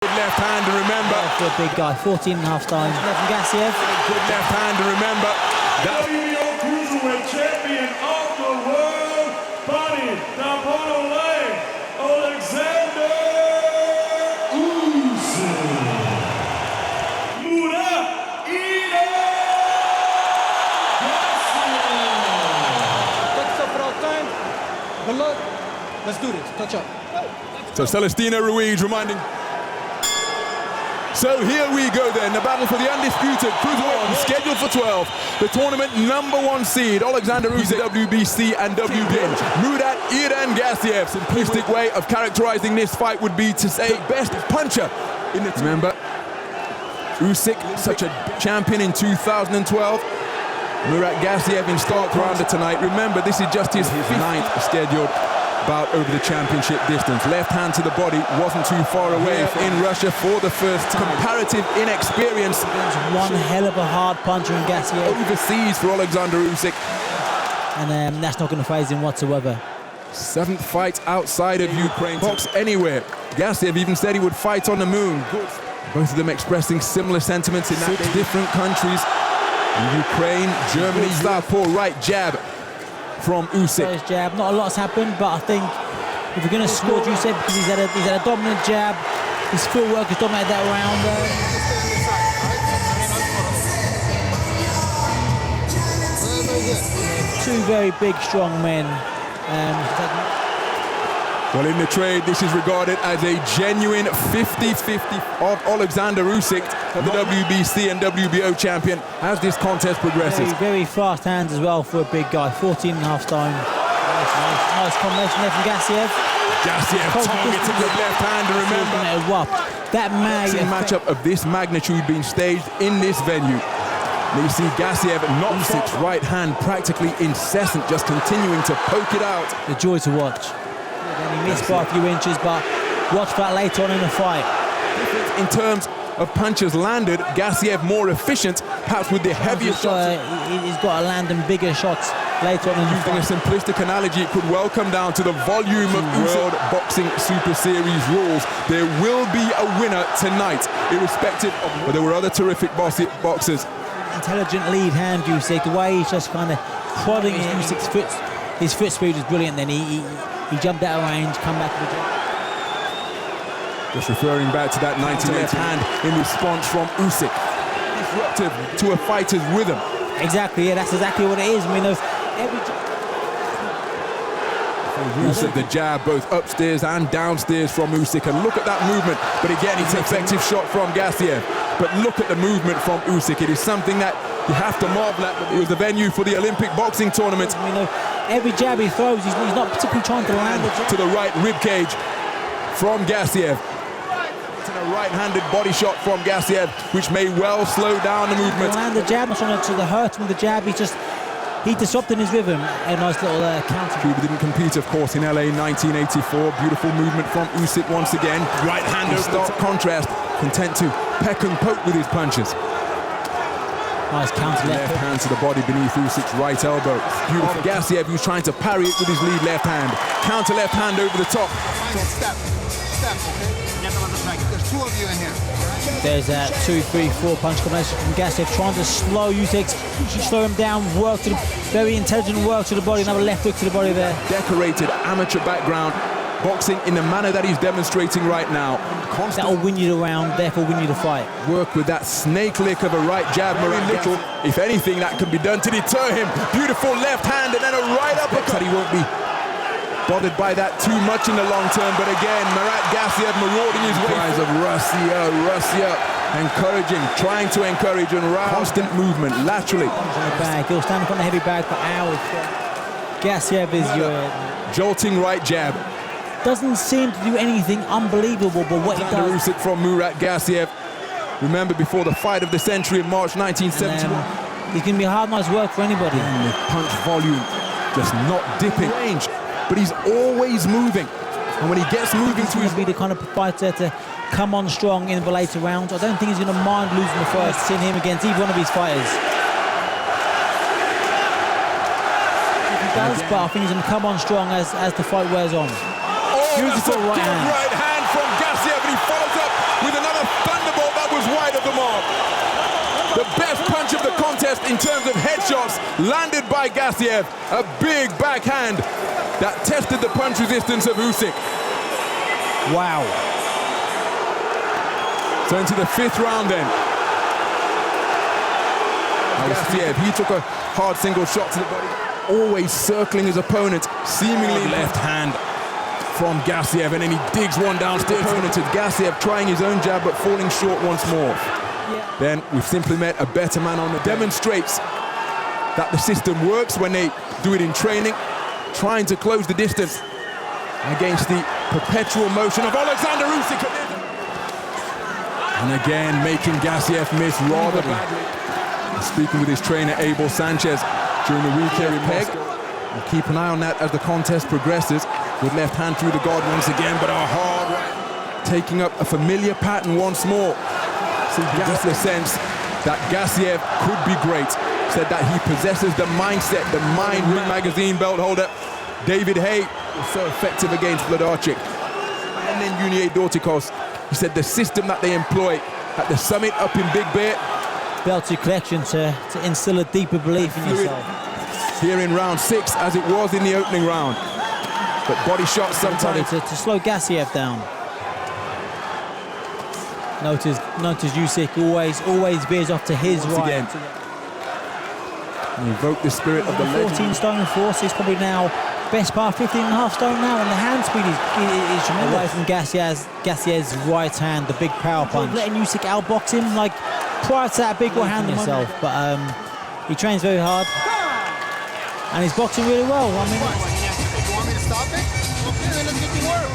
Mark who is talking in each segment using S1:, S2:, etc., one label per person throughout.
S1: Good left hand, and remember.
S2: For a big guy, 14.5 times. From Gassiev.
S1: Good left hand, and remember.
S3: WBA cruiserweight champion of the world, body down Oleksandr Usyk. Murat Gassiev.
S4: Touch up for our time. Good luck. Let's do this. Touch up.
S1: So Celestino Ruiz reminding. So here we go then, the battle for the undisputed cruiserweight scheduled for 12. The tournament #1 seed, Oleksandr Usyk, WBC and WBA. Murat Gassiev. Simplistic way of characterizing this fight would be to say best puncher in the. Remember, Usyk, such a champion in 2012. Murat Gassiev in stark rounder tonight. Remember, this is just his 9th scheduled bout over the championship distance. Left hand to the body, wasn't too far away in Russia for the first time. Comparative inexperience.
S2: One hell of a hard puncher in Gassiev.
S1: Overseas for Oleksandr Usyk.
S2: And that's not going to phase him whatsoever.
S1: 7th fight outside of Ukraine. Box anywhere. Gassiev even said he would fight on the moon. Both of them expressing similar sentiments in 6 different countries. In Ukraine, Germany, southpaw right jab from Usyk.
S2: First jab, not a lot's happened, but I think if you're going to score Usyk, because he's had a dominant jab, his footwork has dominated that round. Two very big, strong men.
S1: Well, in the trade, this is regarded as a genuine 50-50 of Oleksandr Usyk, the WBC and WBO champion, as this contest progresses.
S2: Very fast hands as well for a big guy, 14.5 time. Nice combination there from Gassiev.
S1: Gassiev targeted with left hand, and remember,
S2: that
S1: matchup of this magnitude being staged in this venue. You see Gassiev knock Usyk's right hand practically incessant, just continuing to poke it out.
S2: A joy to watch. He missed by a few inches, but watch that later on in the fight.
S1: In terms of punches landed, Gassiev more efficient, perhaps with the heavier shots.
S2: He's got to land them bigger shots later on in the fight.
S1: Using a simplistic analogy, it could well come down to the volume of World Boxing Super Series rules. There will be a winner tonight, irrespective of. But there were other terrific boxers.
S2: Intelligent lead hand, Usyk. The way he's just kind of prodding Usyk's foot. His foot speed is brilliant. Then he jumped out of range, come back to the jump.
S1: Just referring back to that 1980 hand in response from Usyk. Disruptive to a fighter's rhythm.
S2: Exactly, yeah, that's exactly what it is. I mean,
S1: Usyk, the jab, both upstairs and downstairs from Usyk. And look at that movement. But again, it's an effective shot from Gassiev. But look at the movement from Usyk. It is something that you have to marvel at. It was the venue for the Olympic boxing tournament.
S2: Every jab he throws, he's not particularly trying to land it.
S1: To the right rib cage from Gassiev. It's a right-handed body shot from Gassiev, which may well slow down the movement.
S2: Land the jab, not trying to hurt him with the jab. He disrupted his rhythm. A nice little counter.
S1: Cuba didn't compete, of course, in LA 1984. Beautiful movement from Usyk once again. Right hand in stark contrast, content to peck and poke with his punches.
S2: Nice counter
S1: left hand to the body beneath Usyk's right elbow. Beautiful. Gassiev, who's trying to parry it with his lead left hand. Counter left hand over the top.
S5: Step, okay? There's 2 of you in here.
S2: There's a 2, 3, 4 punch combination from Gassiev, trying to slow Usyk, slow him down, work to the very intelligent work to the body, another left hook to the body there.
S1: Decorated amateur background, boxing in the manner that he's demonstrating right now.
S2: That'll win you the round, therefore win you the fight.
S1: Work with that snake lick of a right jab, very little. If anything, that can be done to deter him. Beautiful left hand and then a right uppercut. He won't be bothered by that too much in the long term, but again, Murat Gassiev marauding his way. Of Russia, encouraging, trying to encourage and constant movement laterally.
S2: He'll stand up on the heavy bag for hours. Gassiev is your
S1: jolting right jab.
S2: Doesn't seem to do anything unbelievable, but what he does.
S1: Usyk from Murat Gassiev. Remember, before the fight of the century in March 1971.
S2: He's going to be a hard night's work for anybody.
S1: The punch volume, just not dipping range. But he's always moving, and when he gets moving to his...
S2: be the kind of fighter to come on strong in the later rounds. I don't think he's going to mind losing the first, seeing him against either one of his fighters. He does, but I think he's going to come on strong as the fight wears on.
S1: Beautiful right hand. Right hand from Gassiev, and he follows up with contest in terms of headshots landed by Gassiev. A big backhand that tested the punch resistance of Usyk.
S2: Wow.
S1: So into the 5th round then. Gassiev, he took a hard single shot to the body, always circling his opponent, seemingly left hand from Gassiev, and then he digs one downstairs. Opponent is Gassiev trying his own jab but falling short once more. Then we've simply met a better man on the demonstrates that the system works when they do it in training, trying to close the distance against the perpetual motion of Oleksandr Usyk. And again, making Gassiev miss rather badly. Speaking with his trainer, Abel Sanchez, during the week here in Moscow. We'll keep an eye on that as the contest progresses, with left hand through the guard once again, but a hard right. Taking up a familiar pattern once more. So he gets the sense that Gassiev could be great. Said that he possesses the mindset, the mind. Ring Magazine belt holder David Hay was so effective against Wlodarczyk. And then Junior Dorticos, he said the system that they employ at the summit up in Big Bear.
S2: Belt to collection to instill a deeper belief in yourself.
S1: Here in round 6, as it was in the opening round. But body shots sometimes.
S2: To slow Gassiev down. Notice Usyk always veers off to his right. Again.
S1: And invoke the spirit of the
S2: 14 stone force is probably now best part 15.5 stone now, and the hand speed is tremendous. Away from Gassiev's right hand, the big power punch. Letting Usyk outbox him like prior to that big right hand himself, but he trains very hard and he's boxing really well. I mean,
S5: You want me to stop it? Okay, then let's get to work.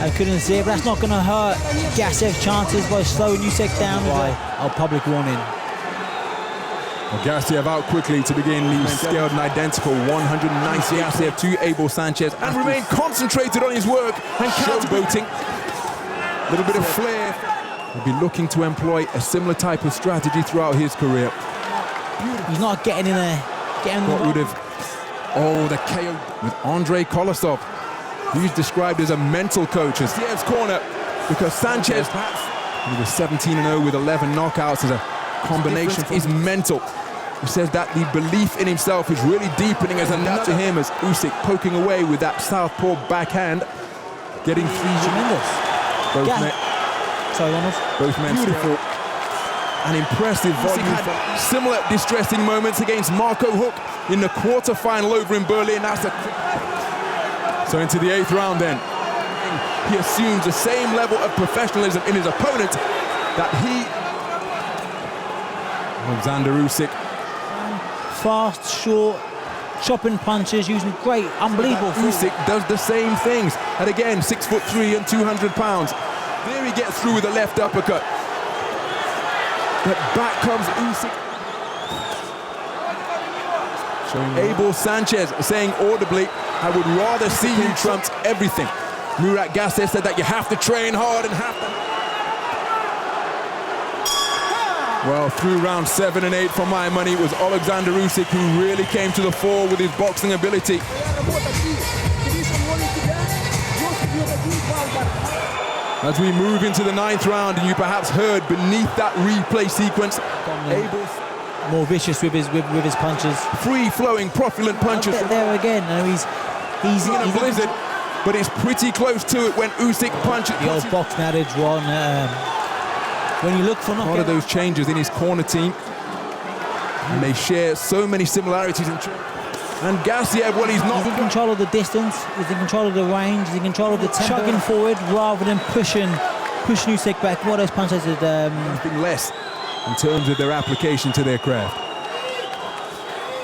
S2: I couldn't see it, but that's not going to hurt Gassiev's chances by slowing Usyk down. A public warning.
S1: Well, Gassiev out quickly to begin the scaled and identical 190. Gassiev to Abel Sanchez and remain concentrated on his work and showboating. A little bit of flair. He'll be looking to employ a similar type of strategy throughout his career.
S2: He's not getting in there.
S1: Got rid of the KO with Andrei Kolosov. He's described as a mental coach. Gassiev's corner because Sanchez, he was 17-0 with 11 knockouts as a combination, is mental. He says that the belief in himself is really deepening as a nut to him as Usyk poking away with that southpaw backhand, getting 3 tremendous. Both men beautiful and impressive volume. Had similar distressing moments against Marco Huck in the quarter-final over in Berlin. So into the 8th round then. He assumes the same level of professionalism in his opponent that Oleksandr Usyk.
S2: Fast, short, chopping punches, using great, unbelievable.
S1: Usyk does the same things. And again, 6'3" and 200 pounds. There he gets through with a left uppercut. But back comes Usyk. Abel Sanchez saying audibly, I would rather see you trumped everything. Murat Gassiev said that you have to train hard and have to. Well, through round 7 and 8, for my money, it was Oleksandr Usyk who really came to the fore with his boxing ability. As we move into the 9th round, and you perhaps heard beneath that replay sequence, Abel's
S2: more vicious with his punches.
S1: Free-flowing, profulent punches.
S2: There again, he's
S1: in a blizzard, but it's pretty close to it when Usyk punches.
S2: The old boxing adage, Ron. When you look for knockout.
S1: A lot of those changes in his corner team, and they share so many similarities. And Gassiev, well, he's not.
S2: He's in control of the distance. He's in control of the range. He's in control of the tempo. Chugging forward rather than pushing Usyk back. What those punches did.
S1: Nothing less in terms of their application to their craft.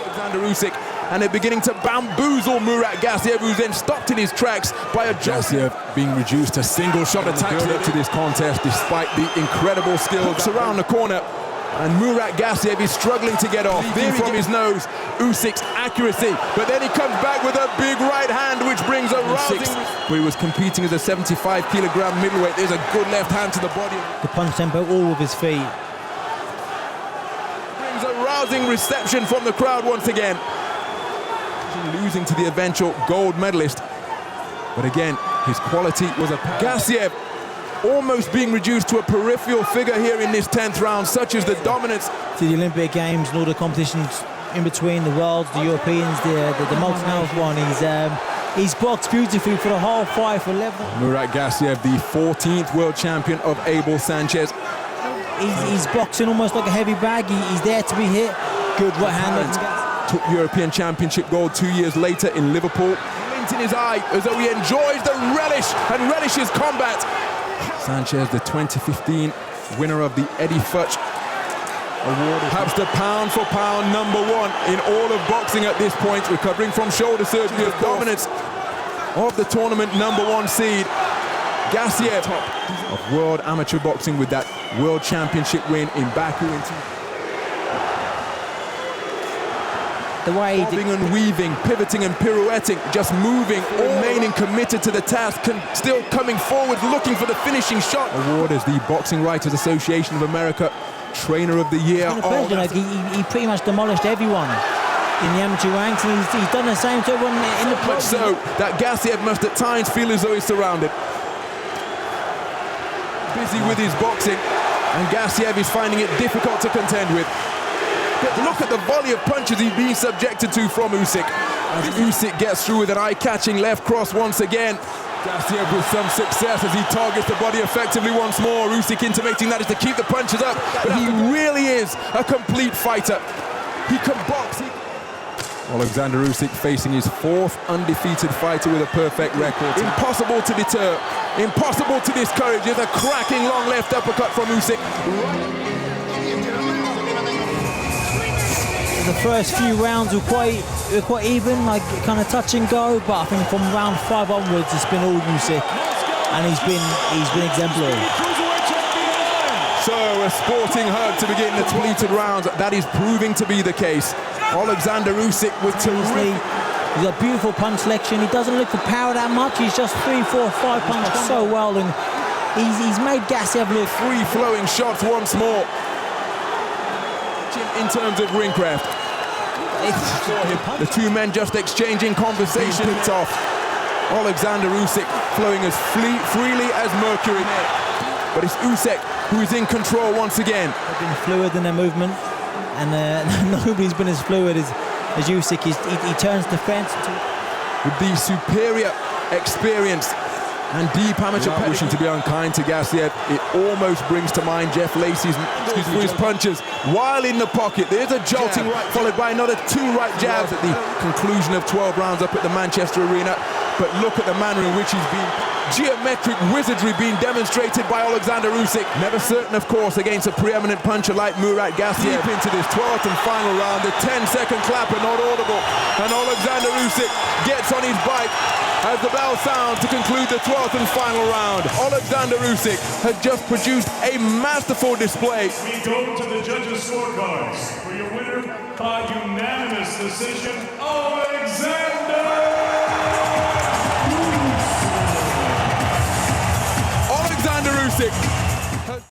S1: Oleksandr Usyk, and they're beginning to bamboozle Murat Gassiev, who's then stopped in his tracks by a Gassiev being reduced to single shot attacks to this contest, despite the incredible skills around the corner. And Murat Gassiev is struggling to get off. There from his nose, Usyk's accuracy, but then he comes back with a big right hand, which brings a rousing. Where he was competing as a 75-kilogram middleweight. There's a good left hand to the body.
S2: The punch tempo all with his feet.
S1: Brings a rousing reception from the crowd once again. Losing to the eventual gold medalist, but again, his quality was a Gassiev almost being reduced to a peripheral figure here in this 10th round, such as the dominance.
S2: To the Olympic Games and all the competitions in between, the Worlds, the Europeans, the multinational one, he's boxed beautifully for the whole fight for level.
S1: Murat Gassiev, the 14th world champion of Abel Sanchez.
S2: He's boxing almost like a heavy bag. He's there to be hit. Good right hand.
S1: Took European Championship gold 2 years later in Liverpool. Glint in his eye as though he enjoys the relish and relishes combat. Sanchez, the 2015 winner of the Eddie Futch Award. Perhaps the pound-for-pound #1 in all of boxing at this point, recovering from shoulder surgery of dominance of the tournament #1 seed. Gassiev, top of world amateur boxing with that world championship win in Baku.
S2: The way
S1: bobbing and weaving, pivoting and pirouetting, just moving, remaining committed to the task, still coming forward, looking for the finishing shot. Award as the Boxing Writers Association of America Trainer of the Year.
S2: He pretty much demolished everyone in the amateur ranks, and he's done the same to everyone in the pro.
S1: So that Gassiev must at times feel as though he's surrounded. Busy with his boxing, and Gassiev is finding it difficult to contend with. But look at the volley of punches he's being subjected to from Usyk. As Usyk gets through with an eye-catching left cross once again. Gassiev with some success as he targets the body effectively once more. Usyk intimating that is to keep the punches up, but he really is a complete fighter. He can box. Oleksandr Usyk facing his 4th undefeated fighter with a perfect record. Impossible to deter, impossible to discourage. There's a cracking long left uppercut from Usyk.
S2: The first few rounds were quite even, like kind of touch and go, but I think from round 5 onwards it's been all Usyk, and he's been exemplary.
S1: So a sporting hug to begin the depleted rounds. That is proving to be the case. Oleksandr Usyk with terrific.
S2: He's got beautiful punch selection. He doesn't look for power that much. He's just 3, 4, 5 punches so well, and he's made Gassiev look
S1: free-flowing shots once more. In terms of ringcraft, the two men just exchanging conversation. Picked off. Oleksandr Usyk flowing as freely as mercury, but it's Usyk who is in control once again.
S2: They've been fluid in their movement, and nobody's been as fluid as Usyk. He turns defense
S1: with the superior experience and deep amateur wishing to be unkind to Gassiev. It almost brings to mind Jeff Lacey's punches while in the pocket. There's a jolting right followed by another 2 right jabs at the conclusion of 12 rounds up at the Manchester Arena. But look at the manner in which he's been geometric wizardry being demonstrated by Oleksandr Usyk. Never certain, of course, against a preeminent puncher like Murat Gassiev. Deep into this 12th and final round, the 10-second clapper not audible, and Oleksandr Usyk gets on his bike as the bell sounds to conclude the 12th and final round. Oleksandr Usyk has just produced a masterful display.
S3: We go to the judges' scorecards for your winner by unanimous decision.